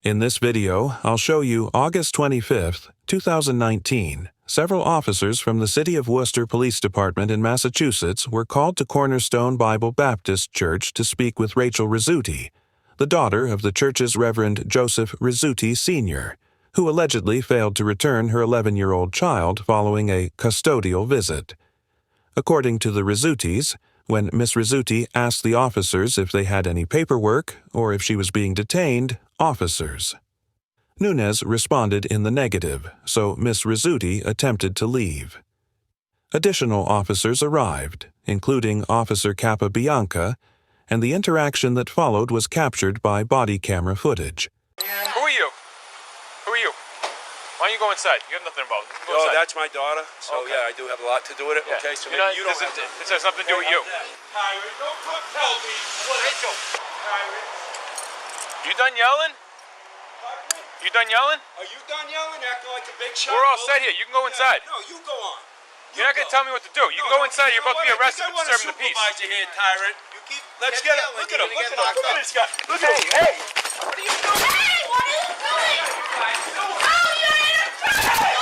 In this video, I'll show you August 25, 2019. Several officers from the City of Worcester Police Department in Massachusetts were called to Cornerstone Bible Baptist Church to speak with Rachel Rizzuti, the daughter of the church's Reverend Joseph Rizzuti Sr., who allegedly failed to return her 11-year-old child following a custodial visit. According to the Rizzutis, when Miss Rizzuti asked the officers if they had any paperwork or if she was being detained, officers. Nunez responded in the negative, so Miss Rizzuti attempted to leave. Additional officers arrived, including Officer Capabianca, and the interaction that followed was captured by body camera footage. Who are you? Who are you? Why don't you go inside? You have nothing involved. Oh, that's my daughter. So okay. Yeah, I do have a lot to do with it. Yeah. Okay, so you maybe you don't. This has nothing to do with you. Tyron, don't tell me. Rachel. Tyron. You done yelling? You done yelling? Are you done yelling? Acting like a big shot? We're all set here. You can go inside. No, you go on. You're not going to tell me what to do. You can go inside. You're about to be arrested for disturbing the peace. Here, Tyron. You keep. Let's get it. Look at him. Look at this guy. Look at him. Hey. What are you doing? Hey, what are you doing? Oh, you're in a trap! Don't listen!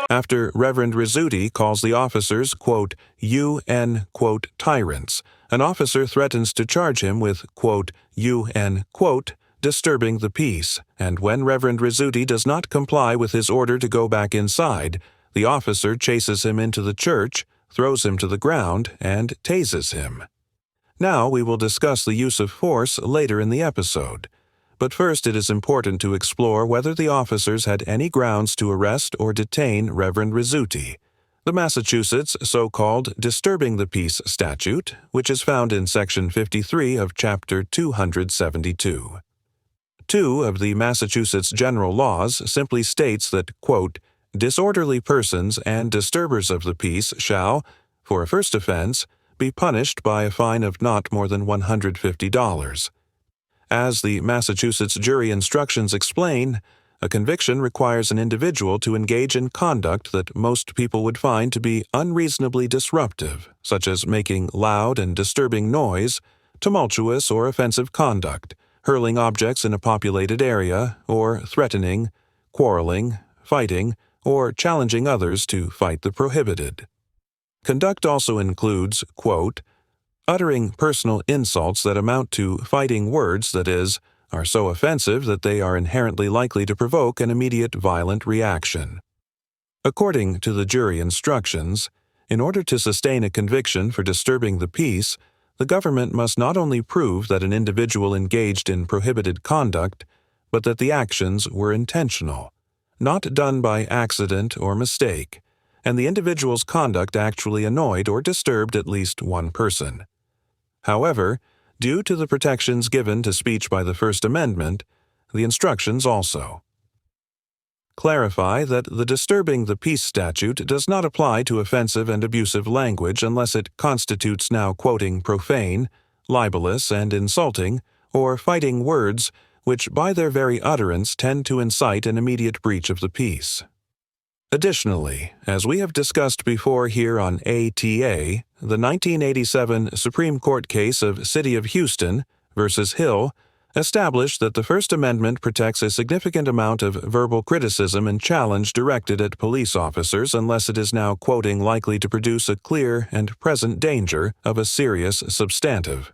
After Reverend Rizzuti calls the officers, quote, UN, quote, tyrants, an officer threatens to charge him with, quote, UN, quote, disturbing the peace, and when Reverend Rizzuti does not comply with his order to go back inside, the officer chases him into the church, throws him to the ground, and tases him. Now we will discuss the use of force later in the episode. But first it is important to explore whether the officers had any grounds to arrest or detain Reverend Rizzuti. The Massachusetts so-called Disturbing the Peace statute, which is found in Section 53 of Chapter 272. 2 of the Massachusetts general laws simply states that, quote, disorderly persons and disturbers of the peace shall, for a first offense, be punished by a fine of not more than $150. As the Massachusetts jury instructions explain, a conviction requires an individual to engage in conduct that most people would find to be unreasonably disruptive, such as making loud and disturbing noise, tumultuous or offensive conduct, hurling objects in a populated area, or threatening, quarreling, fighting, or challenging others to fight the prohibited. Conduct also includes, quote, uttering personal insults that amount to fighting words, that is, are so offensive that they are inherently likely to provoke an immediate violent reaction. According to the jury instructions, in order to sustain a conviction for disturbing the peace, the government must not only prove that an individual engaged in prohibited conduct, but that the actions were intentional, not done by accident or mistake, and the individual's conduct actually annoyed or disturbed at least one person. However, due to the protections given to speech by the First Amendment, the instructions also clarify that the Disturbing the Peace statute does not apply to offensive and abusive language unless it constitutes now quoting profane, libelous, and insulting, or fighting words which by their very utterance tend to incite an immediate breach of the peace. Additionally, as we have discussed before here on ATA, the 1987 Supreme Court case of City of Houston versus Hill established that the First Amendment protects a significant amount of verbal criticism and challenge directed at police officers unless it is now quoting likely to produce a clear and present danger of a serious substantive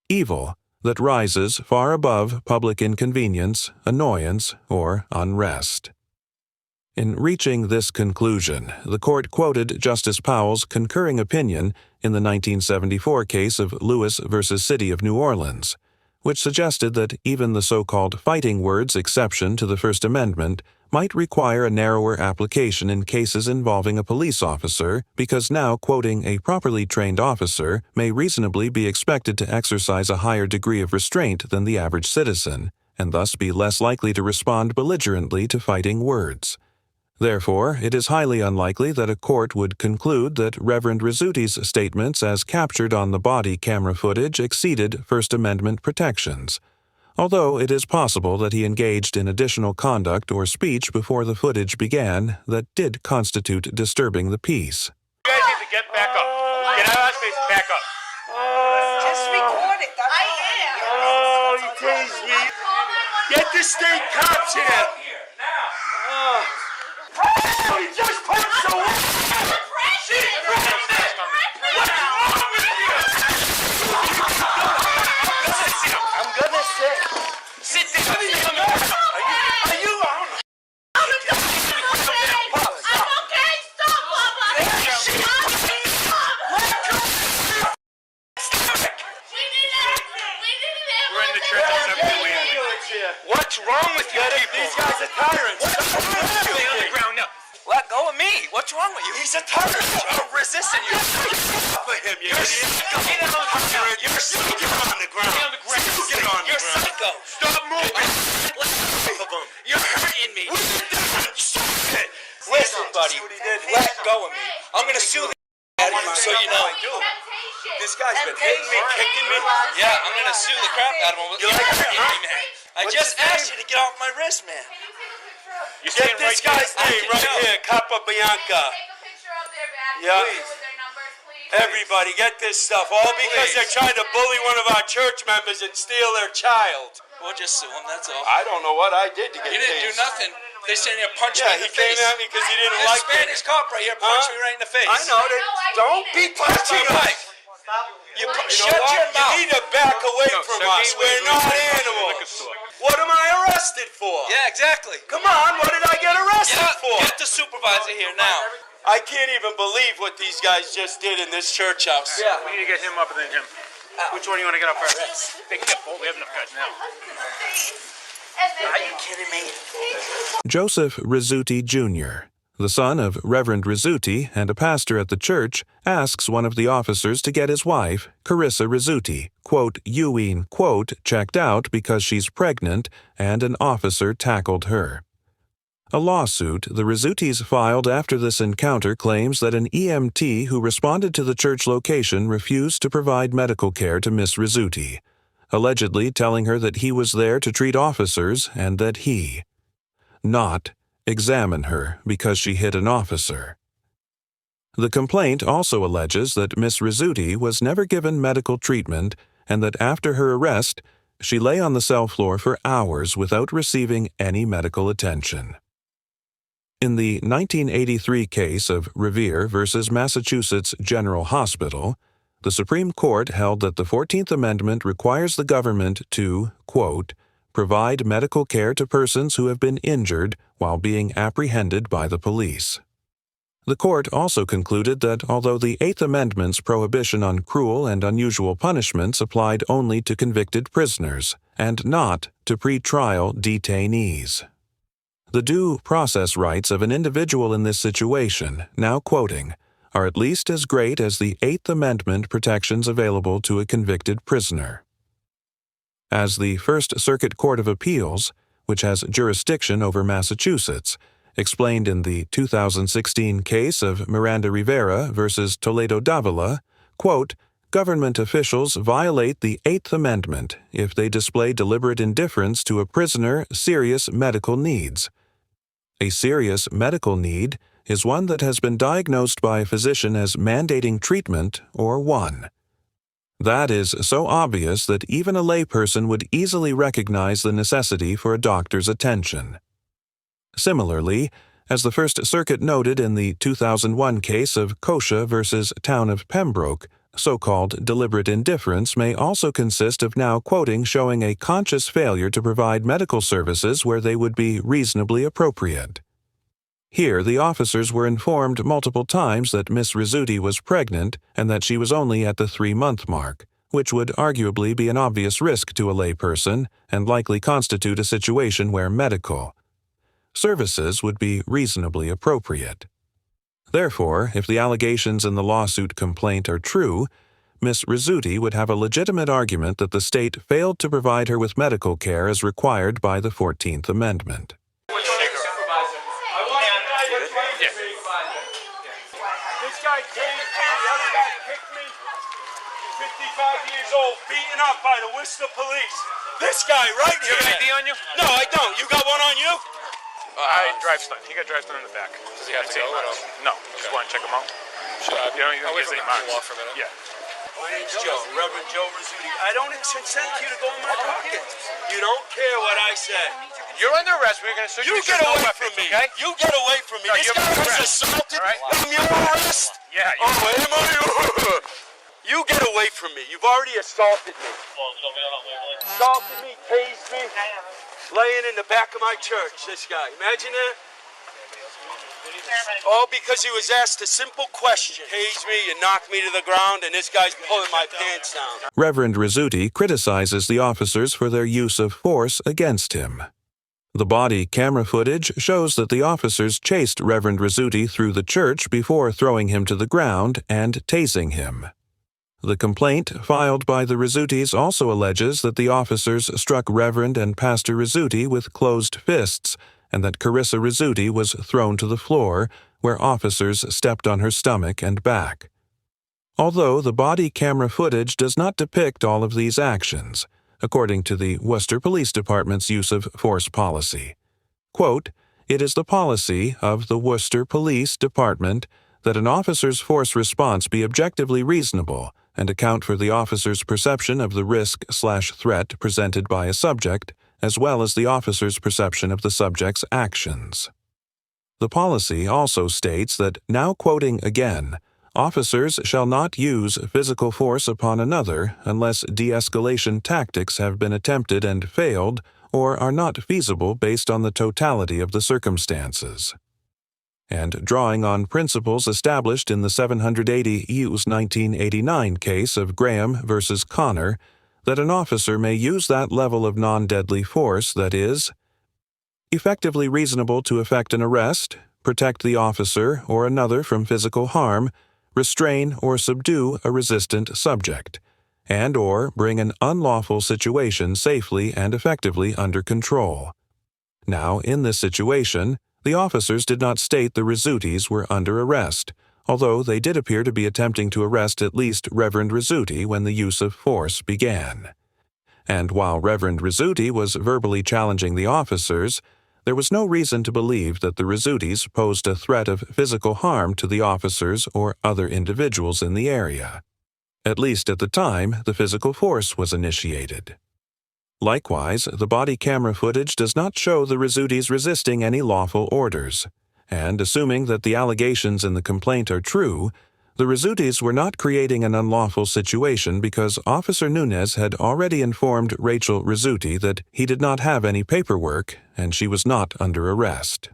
evil that rises far above public inconvenience, annoyance, or unrest. In reaching this conclusion, the court quoted Justice Powell's concurring opinion in the 1974 case of Lewis versus City of New Orleans, which suggested that even the so-called fighting words exception to the First Amendment might require a narrower application in cases involving a police officer because now quoting a properly trained officer may reasonably be expected to exercise a higher degree of restraint than the average citizen, and thus be less likely to respond belligerently to fighting words. Therefore, it is highly unlikely that a court would conclude that Reverend Rizzuti's statements as captured on the body camera footage exceeded First Amendment protections, although it is possible that he engaged in additional conduct or speech before the footage began that did constitute disturbing the peace. You guys need to get back up. Get out of that space, back up. Just record it. That's all. Oh, he tased me. Get the state cops here. Oh, he just punched the wall. I'm gonna sit. Sit down. Are you on? I'm okay. Stop, Papa. We need We're in the church assembly. What's wrong with you people? These guys are tyrants. Stay on the ground now. Let go of me. What's wrong with you? He's a tyrant. I'm resisting you. For him, you're You're psycho. Get on the ground. You're psycho. Get on the ground. Stay on the ground. Get on the You're ground. psycho. Stop moving. You're hurting me. Listen, buddy. Let go of me. I'm gonna sue the out of you, so you know. This guy's been hitting me, kicking me. Yeah, I'm gonna sue the crap out of him. You're hurting me, man. I What's just his name? asked you to get off my wrist, man. You're Get staying this right guy's there. name right here, Capa Bianca. Yeah. Everybody, get this stuff. All because they're trying to bully one of our church members and steal their child. We'll just sue him, that's all. I don't know what I did to get You didn't do tased. nothing. They standing there punching Yeah, me in he the face. came at me because he didn't This like Spanish it. cop right here punched me right in the face. I know that. Don't be punching us. You You know shut what? your mouth. You need to back away No, from Sergey, us. We're not animals. What am I arrested for? Yeah, exactly. Come on, what did I get arrested for? Get the supervisor here now. I can't even believe what these guys just did in this church house. Yeah. We need to get him up and then him. Which one do you want to get up first? They can get both. We have enough guys now. Are you kidding me? Joseph Rizzuti Jr., the son of Reverend Rizzuti and a pastor at the church, asks one of the officers to get his wife, Carissa Rizzuti, quote, Ewing, quote, checked out because she's pregnant and an officer tackled her. A lawsuit the Rizzutis filed after this encounter claims that an EMT who responded to the church location refused to provide medical care to Miss Rizzuti, allegedly telling her that he was there to treat officers and that he, not examine her because she hit an officer. The complaint also alleges that Miss Rizzuti was never given medical treatment and that after her arrest, she lay on the cell floor for hours without receiving any medical attention. In the 1983 case of Revere v. Massachusetts General Hospital, the Supreme Court held that the 14th Amendment requires the government to, quote, provide medical care to persons who have been injured while being apprehended by the police. The court also concluded that although the Eighth Amendment's prohibition on cruel and unusual punishments applied only to convicted prisoners and not to pre-trial detainees. The due process rights of an individual in this situation, now quoting, are at least as great as the Eighth Amendment protections available to a convicted prisoner. As the First Circuit Court of Appeals, which has jurisdiction over Massachusetts, explained in the 2016 case of Miranda Rivera v. Toledo Davila, quote, government officials violate the Eighth Amendment if they display deliberate indifference to a prisoner's serious medical needs. A serious medical need is one that has been diagnosed by a physician as mandating treatment or one. That is so obvious that even a layperson would easily recognize the necessity for a doctor's attention. Similarly, as the First Circuit noted in the 2001 case of Kosha v. Town of Pembroke, so-called deliberate indifference may also consist of now quoting showing a conscious failure to provide medical services where they would be reasonably appropriate. Here, the officers were informed multiple times that Miss Rizzuti was pregnant and that she was only at the 3-month mark, which would arguably be an obvious risk to a layperson and likely constitute a situation where medical, services would be reasonably appropriate. Therefore, if the allegations in the lawsuit complaint are true, Ms. Rizzuti would have a legitimate argument that the state failed to provide her with medical care as required by the 14th Amendment. This guy tased me, the other guy kicked me. 55 years old, beaten up by the Worcester police. This guy right here. You have an ID on you? No, I don't. You got one on you? I drive stunt. He got drive stunt in the back. Does he have to go? No. Just want to check him out. Should I? You know, I'll wait for him to cool off for a minute. Yeah. My name's Joe, Reverend Joe Rizzuti. I don't consent you to go in my pocket. You don't care what I say. You're under arrest. We're going to sue you. You get away from me. Okay? You get away from me. No, This you're guy under was arrest. assaulted. All right? I'm your arrest. Yeah. Oh, am I? You get away from me. You've already assaulted me. Assaulted me, tased me, laying in the back of my church, this guy. Imagine that. All because he was asked a simple question. Tased me and knocked me to the ground, and this guy's pulling my pants down. Reverend Rizzuti criticizes the officers for their use of force against him. The body camera footage shows that the officers chased Reverend Rizzuti through the church before throwing him to the ground and tasing him. The complaint filed by the Rizzutis also alleges that the officers struck Reverend and Pastor Rizzuti with closed fists and that Carissa Rizzuti was thrown to the floor, where officers stepped on her stomach and back. Although the body camera footage does not depict all of these actions, according to the Worcester Police Department's use of force policy. Quote, "It is the policy of the Worcester Police Department that an officer's force response be objectively reasonable and account for the officer's perception of the risk/threat presented by a subject, as well as the officer's perception of the subject's actions." The policy also states that, now quoting again, officers shall not use physical force upon another unless de-escalation tactics have been attempted and failed or are not feasible based on the totality of the circumstances. And drawing on principles established in the 780 U.S. 1989 case of Graham versus Connor, that an officer may use that level of non-deadly force that is effectively reasonable to effect an arrest, protect the officer or another from physical harm, restrain or subdue a resistant subject, and or bring an unlawful situation safely and effectively under control. Now, in this situation, the officers did not state the Rizzutis were under arrest, although they did appear to be attempting to arrest at least Reverend Rizzuti when the use of force began. And while Reverend Rizzuti was verbally challenging the officers, there was no reason to believe that the Rizzutis posed a threat of physical harm to the officers or other individuals in the area. At least at the time the physical force was initiated. Likewise, the body camera footage does not show the Rizzutis resisting any lawful orders, and assuming that the allegations in the complaint are true, the Rizzutis were not creating an unlawful situation because Officer Nunez had already informed Rachel Rizzuti that he did not have any paperwork and she was not under arrest.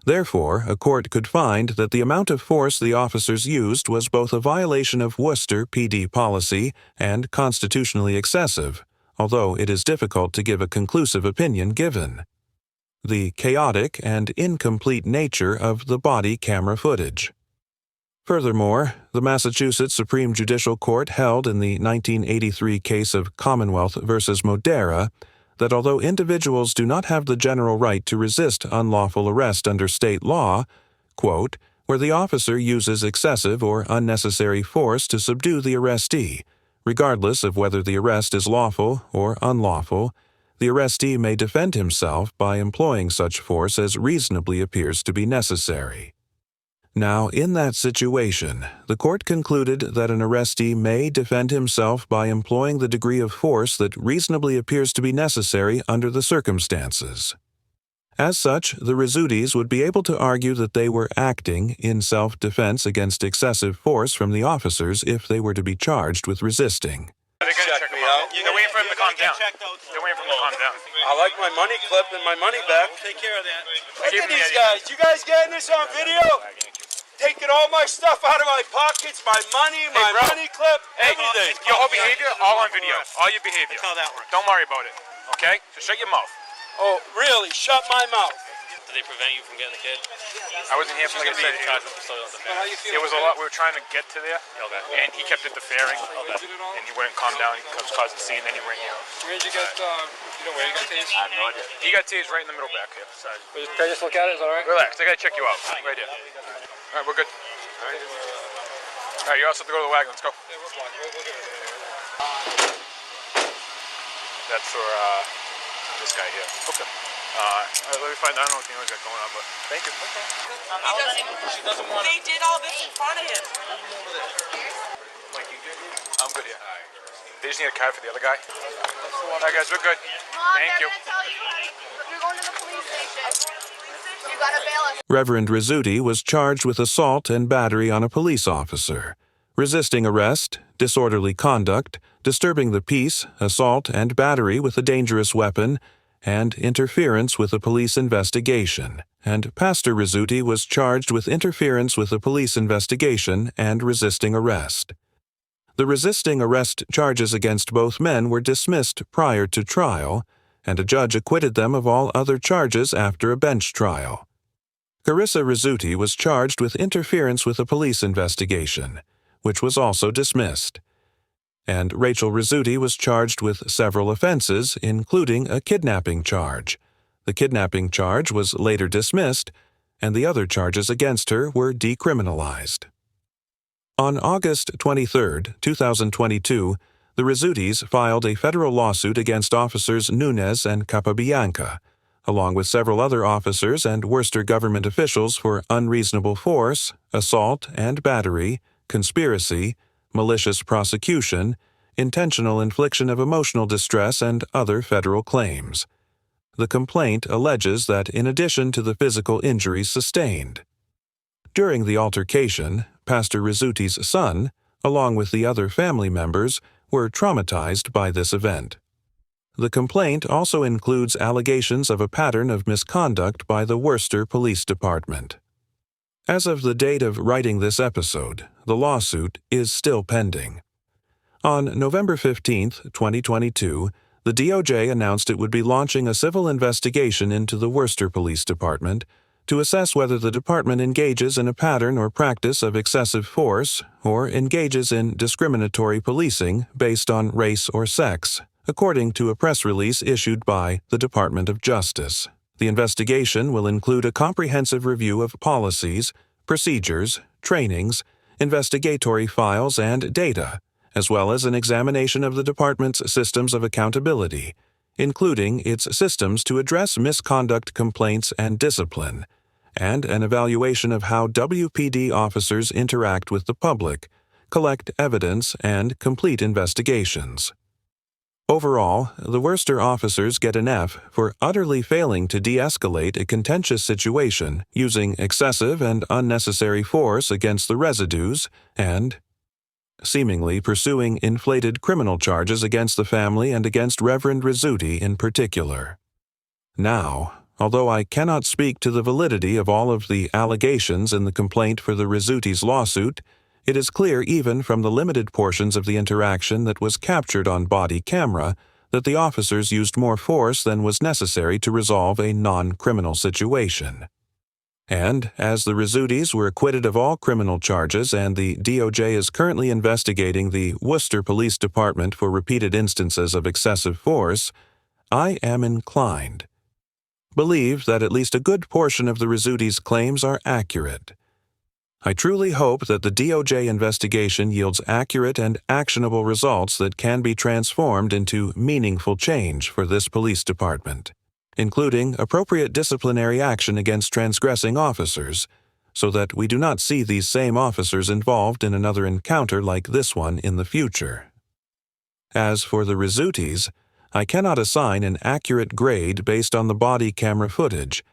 Therefore, a court could find that the amount of force the officers used was both a violation of Worcester PD policy and constitutionally excessive, although it is difficult to give a conclusive opinion given the chaotic and incomplete nature of the body camera footage. Furthermore, the Massachusetts Supreme Judicial Court held in the 1983 case of Commonwealth versus Modera that although individuals do not have the general right to resist unlawful arrest under state law, quote, where the officer uses excessive or unnecessary force to subdue the arrestee, regardless of whether the arrest is lawful or unlawful, the arrestee may defend himself by employing such force as reasonably appears to be necessary. Now, in that situation, the court concluded that an arrestee may defend himself by employing the degree of force that reasonably appears to be necessary under the circumstances. As such, the Rizzutis would be able to argue that they were acting in self-defense against excessive force from the officers if they were to be charged with resisting. They're going to check him out. They're waiting for him to calm down. They're waiting for him to calm down. I like my money clip and my money back. Take care of that. Look at these guys. You guys getting this on video? Taking all my stuff out of my pockets, my money, my money clip, everything. Your whole behavior, all on video. All your behavior. That's how that works. Don't worry about it. Okay? So shut your mouth. Oh, really? Shut my mouth. Did they prevent you from getting the kid? I wasn't here for like I said. It was a lot. We were trying to get to there, and he kept interfering, and he wouldn't calm down. He kept causing a scene, then he ran here. Where did you get, where you got tased? I have no idea. He got tased right in the middle back here. Can I just look at it? Is that all right? Relax. I gotta check you out. Right here. All right, we're good. All right, you're all set to go to the wagon. Let's go. Yeah, we're fine. We'll get it. That's for this guy here. Okay. Let me find out. I don't know what the got going on, but thank you. They did all this in front of him. I'm good here. They just need a card for the other guy. All right, guys, we're good. Mom, Thank you. they're gonna tell you, you're going to the police station. You gotta bail us. Reverend Rizzuti was charged with assault and battery on a police officer, resisting arrest, disorderly conduct, disturbing the peace, assault and battery with a dangerous weapon, and interference with a police investigation. And Pastor Rizzuti was charged with interference with a police investigation and resisting arrest. The resisting arrest charges against both men were dismissed prior to trial, and a judge acquitted them of all other charges after a bench trial. Carissa Rizzuti was charged with interference with a police investigation, which was also dismissed. And Rachel Rizzuti was charged with several offenses, including a kidnapping charge. The kidnapping charge was later dismissed, and the other charges against her were decriminalized. On August 23, 2022, the Rizzutis filed a federal lawsuit against officers Nunez and Capabianca, along with several other officers and Worcester government officials for unreasonable force, assault and battery, conspiracy, malicious prosecution, intentional infliction of emotional distress, and other federal claims. The complaint alleges that in addition to the physical injuries sustained. During the altercation, Pastor Rizzuti's son, along with the other family members, were traumatized by this event. The complaint also includes allegations of a pattern of misconduct by the Worcester Police Department. As of the date of writing this episode, the lawsuit is still pending. On November 15, 2022, the DOJ announced it would be launching a civil investigation into the Worcester Police Department to assess whether the department engages in a pattern or practice of excessive force or engages in discriminatory policing based on race or sex, according to a press release issued by the Department of Justice. The investigation will include a comprehensive review of policies, procedures, trainings, investigatory files, and data, as well as an examination of the department's systems of accountability, including its systems to address misconduct complaints and discipline, and an evaluation of how WPD officers interact with the public, collect evidence, and complete investigations. Overall, the Worcester officers get an F for utterly failing to de-escalate a contentious situation using excessive and unnecessary force against the residues and seemingly pursuing inflated criminal charges against the family and against Reverend Rizzuti in particular. Now, although I cannot speak to the validity of all of the allegations in the complaint for the Rizzutis' lawsuit, it is clear even from the limited portions of the interaction that was captured on body camera that the officers used more force than was necessary to resolve a non-criminal situation. And, as the Rizzutis were acquitted of all criminal charges and the DOJ is currently investigating the Worcester Police Department for repeated instances of excessive force, I am inclined believe that at least a good portion of the Rizzutis' claims are accurate. I truly hope that the DOJ investigation yields accurate and actionable results that can be transformed into meaningful change for this police department, including appropriate disciplinary action against transgressing officers, so that we do not see these same officers involved in another encounter like this one in the future. As for the Rizzutis, I cannot assign an accurate grade based on the body camera footage,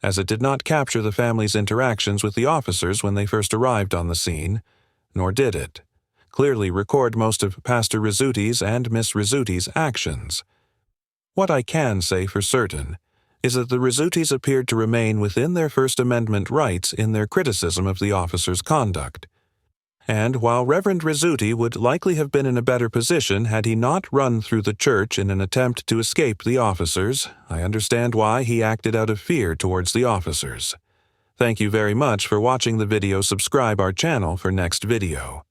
as it did not capture the family's interactions with the officers when they first arrived on the scene, nor did it clearly record most of Pastor Rizzuti's and Miss Rizzuti's actions. What I can say for certain is that the Rizzutis appeared to remain within their First Amendment rights in their criticism of the officers' conduct. And while Reverend Rizzuti would likely have been in a better position had he not run through the church in an attempt to escape the officers, I understand why he acted out of fear towards the officers. Thank you very much for watching the video. Subscribe our channel for next video.